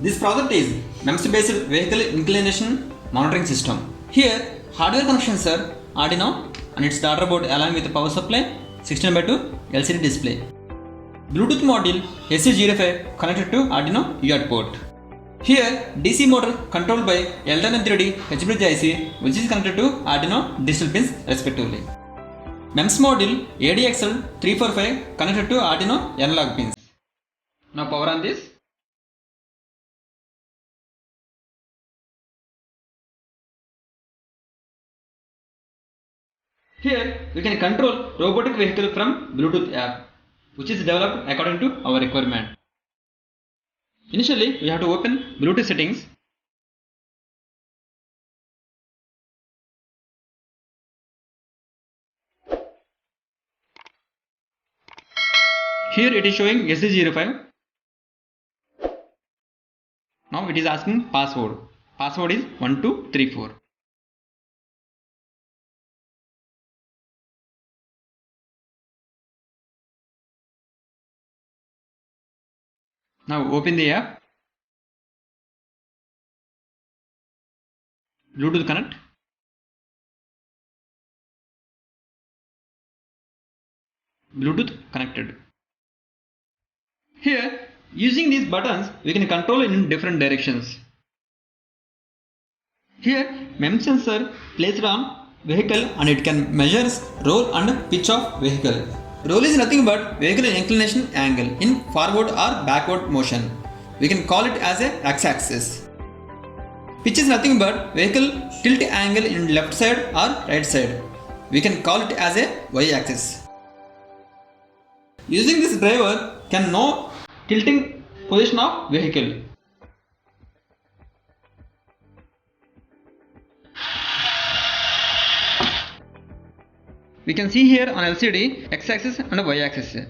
This project is MEMS based vehicle inclination monitoring system. Here hardware connections are Arduino and its daughter board along with power supply, 16:2 LCD display. Bluetooth module AC05 connected to Arduino UART port. Here DC motor controlled by L10M3D H-bridge IC which is connected to Arduino digital pins respectively. MEMS module ADXL345 connected to Arduino analog pins. Now power on this. Here we can control robotic vehicle from Bluetooth app which is developed according to our requirement. Initially we have to open Bluetooth settings. Here it is showing SC05. Now it is asking password. Password is 1234. Now open the app. Bluetooth connect. Bluetooth connected. Here using these buttons we can control in different directions. Here MEMS sensor placed on vehicle and it can measure roll and pitch of vehicle. Roll is nothing but vehicle inclination angle in forward or backward motion. We can call it as a x-axis. Pitch is nothing but vehicle tilt angle in left side or right side. We can call it as a y-axis. Using this driver can know tilting position of vehicle. We can see here on LCD x-axis and y-axis.